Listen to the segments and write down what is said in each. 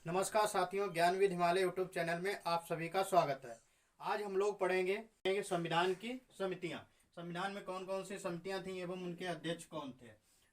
नमस्कार साथियों, Gyanvid Himalaya YouTube channel में आप सभी का स्वागत है। आज हम लोग पढ़ेंगे संविधान की समितियां। संविधान में कौन कौन सी समितियां थीं एवं उनके अध्यक्ष कौन थे।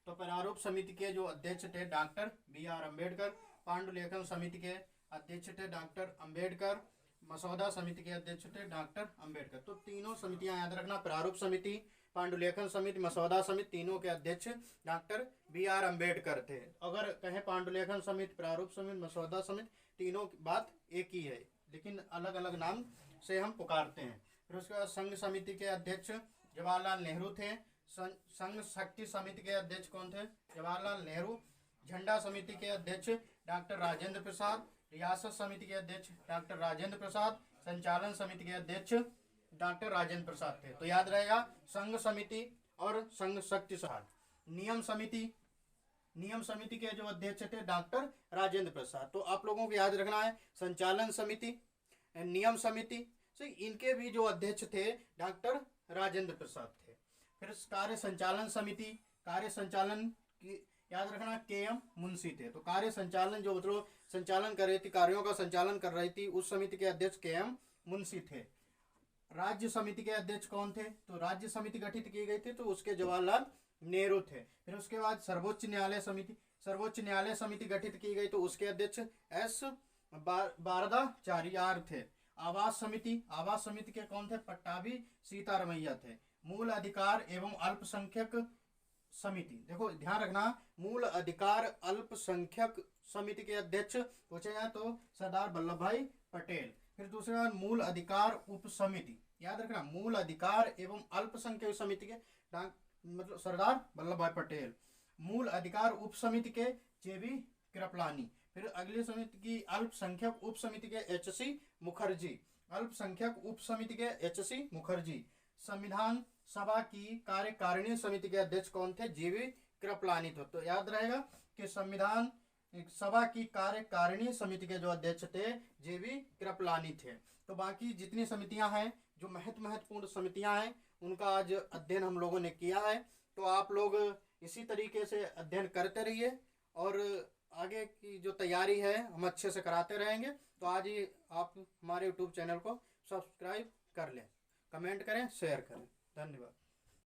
तो प्रारूप समिति के जो अध्यक्ष थे डॉक्टर B.R. अम्बेडकर। पांडुलेखन समिति के अध्यक्ष थे डॉक्टर अम्बेडकर। मसौदा समिति के अध्यक्ष थे डॉक्टर अम्बेडकर। तो तीनों समितियां याद रखना, प्रारूप समिति, पांडुलेखन समिति, मसौदा समिति, तीनों के अध्यक्ष डॉक्टर B.R. अम्बेडकर थे। अगर कहें पांडुलेखन समिति, प्रारूप समिति, मसौदा समिति, तीनों की बात एक ही है, लेकिन अलग अलग नाम से हम पुकारते हैं। फिर उसके बाद संघ समिति के अध्यक्ष जवाहरलाल नेहरू थे। संघ शक्ति समिति के अध्यक्ष कौन थे? जवाहरलाल नेहरू। झंडा समिति के अध्यक्ष डॉक्टर राजेंद्र प्रसाद। रियासत समिति के अध्यक्ष डॉक्टर राजेंद्र प्रसाद। संचालन समिति के अध्यक्ष डॉक्टर राजेंद्र प्रसाद थे। तो याद रहेगा, संघ समिति और संघ शक्ति समिति। नियम समिति के जो अध्यक्ष थे डॉक्टर राजेंद्र प्रसाद। तो आप लोगों को याद रखना है, संचालन समिति, नियम समिति से इनके भी जो अध्यक्ष थे डॉक्टर राजेंद्र प्रसाद थे। फिर कार्य संचालन समिति, कार्य संचालन की याद रखना KM मुंशी थे। तो कार्य संचालन जो मतलब संचालन कर रही थी, कार्यों का संचालन कर रही थी, उस समिति के अध्यक्ष KM मुंशी थे। राज्य समिति के अध्यक्ष कौन थे? तो राज्य समिति गठित की गई थी, तो उसके जवाहरलाल नेहरू थे। फिर उसके बाद सर्वोच्च न्यायालय समिति गठित की गई, तो उसके अध्यक्ष S. बारदाचार्य थे। आवास समिति के कौन थे? पट्टाभी सीतारमैया थे। मूल अधिकार एवं अल्पसंख्यक समिति, देखो ध्यान रखना, मूल अधिकार अल्पसंख्यक समिति के अध्यक्ष पूछे जाए तो सरदार वल्लभ भाई पटेल। फिर दूसरे बार मूल अधिकार उप समिति, याद रखना, मूल अधिकार एवं अल्पसंख्यक समिति के मतलब सरदार वल्लभ भाई पटेल। मूल अधिकार उप समिति के JB कृपलानी। फिर अगली समिति की अल्पसंख्यक उप समिति के HC मुखर्जी। अल्पसंख्यक उप समिति के HC मुखर्जी। संविधान सभा की कार्यकारिणी समिति के अध्यक्ष कौन थे? JB कृपलानी थे। तो याद रहेगा कि संविधान सभा की कार्यकारिणी समिति के जो अध्यक्ष थे JB कृपलानी थे। तो बाकी जितनी समितियां हैं, जो महत्वपूर्ण समितियां हैं, उनका आज अध्ययन हम लोगों ने किया है। तो आप लोग इसी तरीके से अध्ययन करते रहिए और आगे की जो तैयारी है हम अच्छे से कराते रहेंगे। तो आज ही आप हमारे YouTube चैनल को सब्सक्राइब कर लें, कमेंट करें, शेयर करें। धन्यवाद।